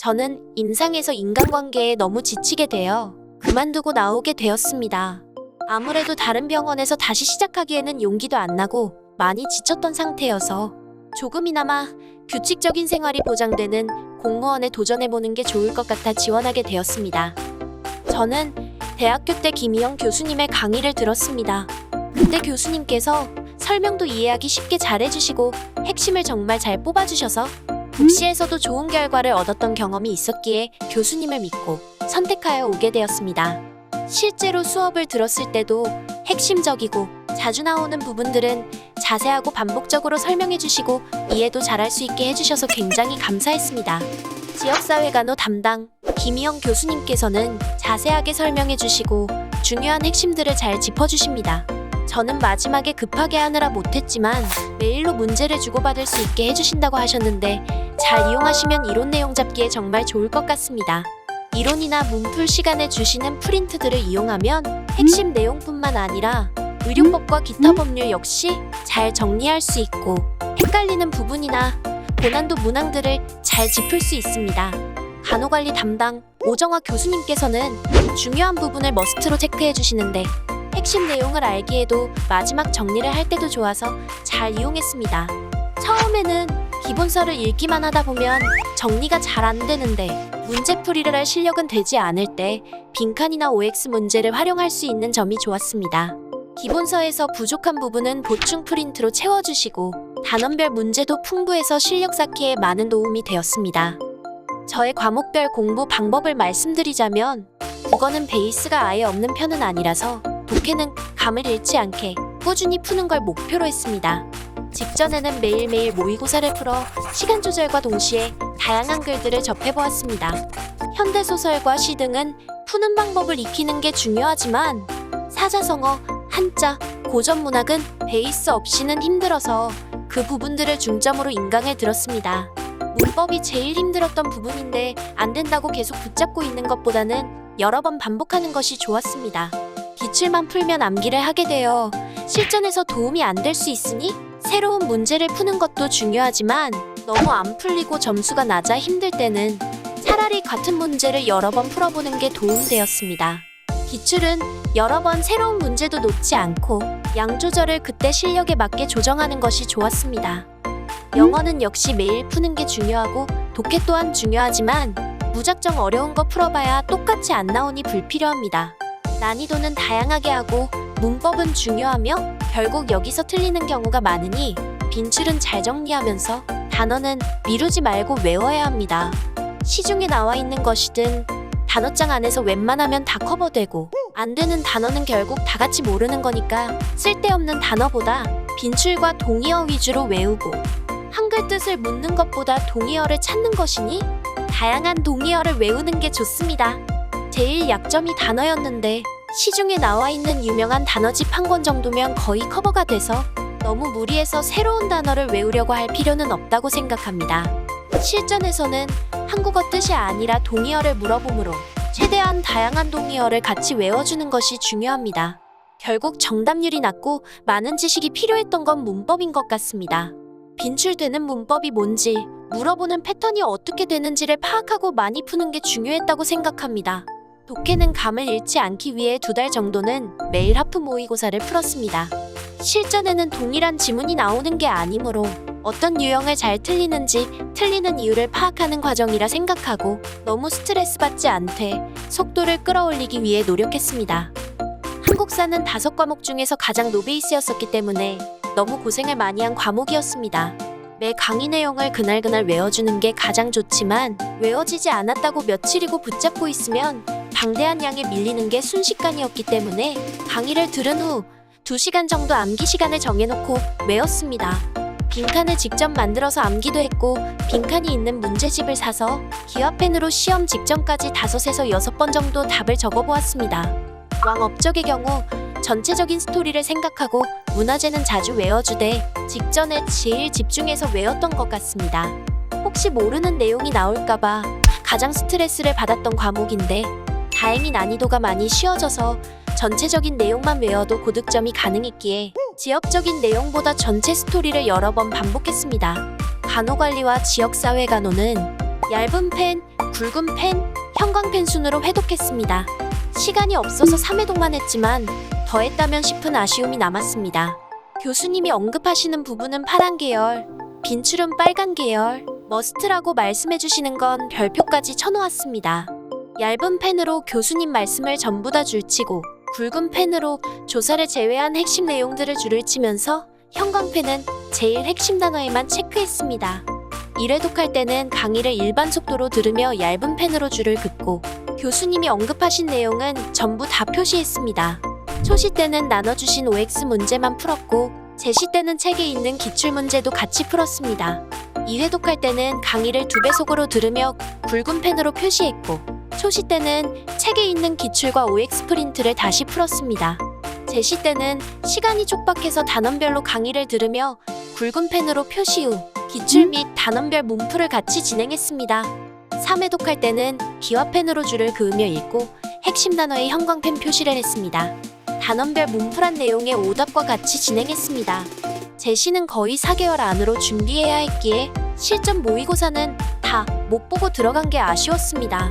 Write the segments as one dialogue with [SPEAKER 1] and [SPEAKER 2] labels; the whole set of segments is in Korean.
[SPEAKER 1] 저는 임상에서 인간관계에 너무 지치게 되어 그만두고 나오게 되었습니다. 아무래도 다른 병원에서 다시 시작하기에는 용기도 안 나고 많이 지쳤던 상태여서 조금이나마 규칙적인 생활이 보장되는 공무원에 도전해보는 게 좋을 것 같아 지원하게 되었습니다. 저는 대학교 때 김희영 교수님의 강의를 들었습니다. 그때 교수님께서 설명도 이해하기 쉽게 잘해주시고 핵심을 정말 잘 뽑아주셔서 복시에서도 좋은 결과를 얻었던 경험이 있었기에 교수님을 믿고 선택하여 오게 되었습니다. 실제로 수업을 들었을 때도 핵심적이고 자주 나오는 부분들은 자세하고 반복적으로 설명해 주시고 이해도 잘할 수 있게 해주셔서 굉장히 감사했습니다. 지역사회간호 담당 김희영 교수님께서는 자세하게 설명해 주시고 중요한 핵심들을 잘 짚어주십니다. 저는 마지막에 급하게 하느라 못했지만 메일로 문제를 주고받을 수 있게 해주신다고 하셨는데 잘 이용하시면 이론 내용 잡기에 정말 좋을 것 같습니다. 이론이나 문풀 시간에 주시는 프린트들을 이용하면 핵심 내용뿐만 아니라 의료법과 기타 법률 역시 잘 정리할 수 있고 헷갈리는 부분이나 고난도 문항들을 잘 짚을 수 있습니다. 간호관리 담당 오정화 교수님께서는 중요한 부분을 머스트로 체크해 주시는데 핵심 내용을 알기에도 마지막 정리를 할 때도 좋아서 잘 이용했습니다. 처음에는 기본서를 읽기만 하다 보면 정리가 잘 안 되는데 문제풀이를 할 실력은 되지 않을 때 빈칸이나 OX 문제를 활용할 수 있는 점이 좋았습니다. 기본서에서 부족한 부분은 보충 프린트로 채워주시고 단원별 문제도 풍부해서 실력 쌓기에 많은 도움이 되었습니다. 저의 과목별 공부 방법을 말씀드리자면 국어는 베이스가 아예 없는 편은 아니라서 독해는 감을 잃지 않게 꾸준히 푸는 걸 목표로 했습니다. 직전에는 매일매일 모의고사를 풀어 시간 조절과 동시에 다양한 글들을 접해보았습니다. 현대소설과 시 등은 푸는 방법을 익히는 게 중요하지만 사자성어, 한자, 고전문학은 베이스 없이는 힘들어서 그 부분들을 중점으로 인강을 들었습니다. 문법이 제일 힘들었던 부분인데 안 된다고 계속 붙잡고 있는 것보다는 여러 번 반복하는 것이 좋았습니다. 기출만 풀면 암기를 하게 되어 실전에서 도움이 안 될 수 있으니 새로운 문제를 푸는 것도 중요하지만 너무 안 풀리고 점수가 낮아 힘들 때는 차라리 같은 문제를 여러 번 풀어보는 게 도움되었습니다. 기출은 여러 번 새로운 문제도 놓지 않고 양 조절을 그때 실력에 맞게 조정하는 것이 좋았습니다. 영어는 역시 매일 푸는 게 중요하고 독해 또한 중요하지만 무작정 어려운 거 풀어봐야 똑같이 안 나오니 불필요합니다. 난이도는 다양하게 하고 문법은 중요하며 결국 여기서 틀리는 경우가 많으니 빈출은 잘 정리하면서 단어는 미루지 말고 외워야 합니다. 시중에 나와 있는 것이든 단어장 안에서 웬만하면 다 커버되고 안 되는 단어는 결국 다 같이 모르는 거니까 쓸데없는 단어보다 빈출과 동의어 위주로 외우고 한글 뜻을 묻는 것보다 동의어를 찾는 것이니 다양한 동의어를 외우는 게 좋습니다. 제일 약점이 단어였는데 시중에 나와 있는 유명한 단어집 한 권 정도면 거의 커버가 돼서 너무 무리해서 새로운 단어를 외우려고 할 필요는 없다고 생각합니다. 실전에서는 한국어 뜻이 아니라 동의어를 물어보므로 최대한 다양한 동의어를 같이 외워주는 것이 중요합니다. 결국 정답률이 낮고 많은 지식이 필요했던 건 문법인 것 같습니다. 빈출되는 문법이 뭔지 물어보는 패턴이 어떻게 되는지를 파악하고 많이 푸는 게 중요했다고 생각합니다. 독해는 감을 잃지 않기 위해 2달 정도는 매일 하프 모의고사를 풀었습니다. 실전에는 동일한 지문이 나오는 게 아니므로 어떤 유형을 잘 틀리는지 틀리는 이유를 파악하는 과정이라 생각하고 너무 스트레스 받지 않되 속도를 끌어올리기 위해 노력했습니다. 한국사는 5과목 중에서 가장 노베이스였었기 때문에 너무 고생을 많이 한 과목이었습니다. 매 강의 내용을 그날그날 외워주는 게 가장 좋지만 외워지지 않았다고 며칠이고 붙잡고 있으면 방대한 양에 밀리는 게 순식간이었기 때문에 강의를 들은 후 2시간 정도 암기 시간을 정해놓고 외웠습니다. 빈칸을 직접 만들어서 암기도 했고 빈칸이 있는 문제집을 사서 기와펜으로 시험 직전까지 5에서 6번 정도 답을 적어보았습니다. 왕업적의 경우 전체적인 스토리를 생각하고 문화재는 자주 외워주되 직전에 제일 집중해서 외웠던 것 같습니다. 혹시 모르는 내용이 나올까봐 가장 스트레스를 받았던 과목인데 다행히 난이도가 많이 쉬워져서 전체적인 내용만 외워도 고득점이 가능했기에 지역적인 내용보다 전체 스토리를 여러 번 반복했습니다. 간호관리와 지역사회간호는 얇은 펜, 굵은 펜, 형광펜 순으로 회독했습니다. 시간이 없어서 3회독만 했지만 더 했다면 싶은 아쉬움이 남았습니다. 교수님이 언급하시는 부분은 파란 계열, 빈출은 빨간 계열, 머스트라고 말씀해 주시는 건 별표까지 쳐놓았습니다. 얇은 펜으로 교수님 말씀을 전부 다 줄치고 굵은 펜으로 조사를 제외한 핵심 내용들을 줄을 치면서 형광펜은 제일 핵심 단어에만 체크했습니다. 1회독할 때는 강의를 일반 속도로 들으며 얇은 펜으로 줄을 긋고 교수님이 언급하신 내용은 전부 다 표시했습니다. 초시 때는 나눠주신 OX 문제만 풀었고 제시 때는 책에 있는 기출문제도 같이 풀었습니다. 2회독할 때는 강의를 2배속으로 들으며 굵은 펜으로 표시했고 초시 때는 책에 있는 기출과 OX 프린트를 다시 풀었습니다. 제시 때는 시간이 촉박해서 단원별로 강의를 들으며 굵은 펜으로 표시 후 기출 및 단원별 문풀을 같이 진행했습니다. 3회독할 때는 기와펜으로 줄을 그으며 읽고 핵심 단어의 형광펜 표시를 했습니다. 단원별 문풀한 내용의 오답과 같이 진행했습니다. 제시는 거의 4개월 안으로 준비해야 했기에 실전 모의고사는 다 못 보고 들어간 게 아쉬웠습니다.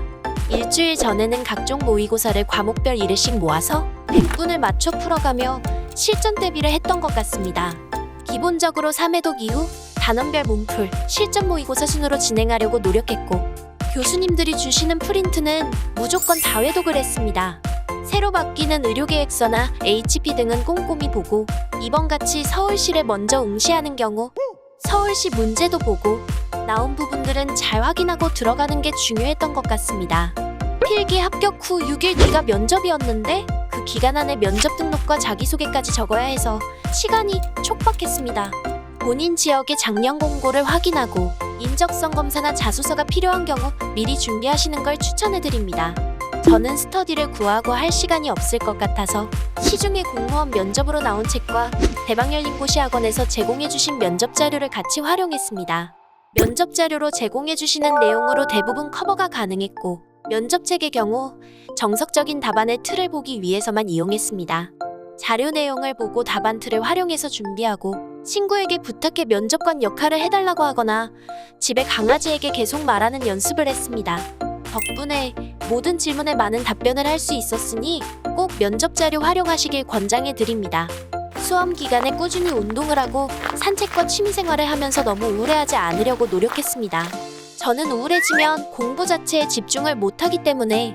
[SPEAKER 1] 일주일 전에는 각종 모의고사를 과목별 1회씩 모아서 100분을 맞춰 풀어가며 실전 대비를 했던 것 같습니다. 기본적으로 3회독 이후 단원별 문풀, 실전 모의고사 순으로 진행하려고 노력했고 교수님들이 주시는 프린트는 무조건 다 회독을 했습니다. 새로 바뀌는 의료계획서나 HP 등은 꼼꼼히 보고 이번같이 서울시를 먼저 응시하는 경우 서울시 문제도 보고 나온 부분들은 잘 확인하고 들어가는 게 중요했던 것 같습니다. 필기 합격 후 6일 뒤가 면접이었는데 그 기간 안에 면접 등록과 자기소개까지 적어야 해서 시간이 촉박했습니다. 본인 지역의 작년 공고를 확인하고 인적성 검사나 자소서가 필요한 경우 미리 준비하시는 걸 추천해드립니다. 저는 스터디를 구하고 할 시간이 없을 것 같아서 시중에 공무원 면접으로 나온 책과 대방열린고시학원에서 제공해주신 면접 자료를 같이 활용했습니다. 면접 자료로 제공해주시는 내용으로 대부분 커버가 가능했고 면접책의 경우 정석적인 답안의 틀을 보기 위해서만 이용했습니다. 자료 내용을 보고 답안 틀을 활용해서 준비하고 친구에게 부탁해 면접관 역할을 해달라고 하거나 집에 강아지에게 계속 말하는 연습을 했습니다. 덕분에 모든 질문에 많은 답변을 할 수 있었으니 꼭 면접 자료 활용하시길 권장해드립니다. 수험 기간에 꾸준히 운동을 하고 산책과 취미생활을 하면서 너무 우울해하지 않으려고 노력했습니다. 저는 우울해지면 공부 자체에 집중을 못하기 때문에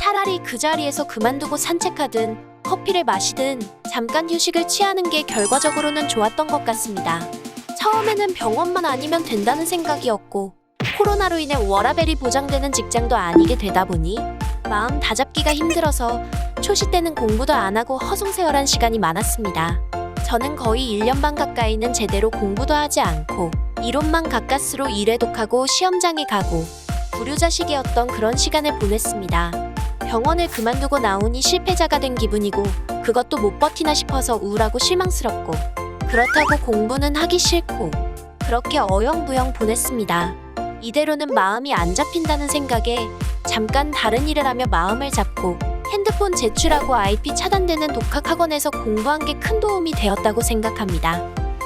[SPEAKER 1] 차라리 그 자리에서 그만두고 산책하든 커피를 마시든 잠깐 휴식을 취하는 게 결과적으로는 좋았던 것 같습니다. 처음에는 병원만 아니면 된다는 생각이었고 코로나로 인해 워라밸이 보장되는 직장도 아니게 되다 보니 마음 다잡기가 힘들어서 초시 때는 공부도 안 하고 허송세월한 시간이 많았습니다. 저는 거의 1년 반 가까이는 제대로 공부도 하지 않고 이론만 가까스로 1회독하고 시험장에 가고 불효자식이었던 그런 시간을 보냈습니다. 병원을 그만두고 나오니 실패자가 된 기분이고 그것도 못 버티나 싶어서 우울하고 실망스럽고 그렇다고 공부는 하기 싫고 그렇게 어영부영 보냈습니다. 이대로는 마음이 안 잡힌다는 생각에 잠깐 다른 일을 하며 마음을 잡고 핸드폰 제출하고 IP 차단되는 독학학원에서 공부한 게 큰 도움이 되었다고 생각합니다.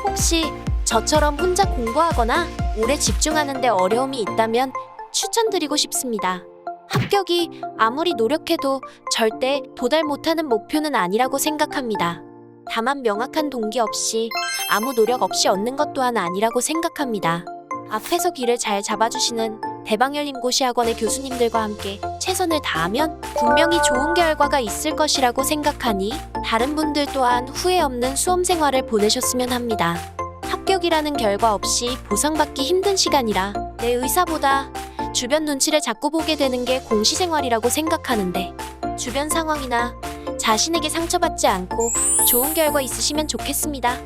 [SPEAKER 1] 혹시 저처럼 혼자 공부하거나 오래 집중하는 데 어려움이 있다면 추천드리고 싶습니다. 합격이 아무리 노력해도 절대 도달 못하는 목표는 아니라고 생각합니다. 다만 명확한 동기 없이 아무 노력 없이 얻는 것 또한 아니라고 생각합니다. 앞에서 길을 잘 잡아주시는 대방열린고시학원의 교수님들과 함께 최선을 다하면 분명히 좋은 결과가 있을 것이라고 생각하니 다른 분들 또한 후회 없는 수험 생활을 보내셨으면 합니다. 합격이라는 결과 없이 보상받기 힘든 시간이라 내 의사보다 주변 눈치를 자꾸 보게 되는 게 공시생활이라고 생각하는데 주변 상황이나 자신에게 상처받지 않고 좋은 결과 있으시면 좋겠습니다.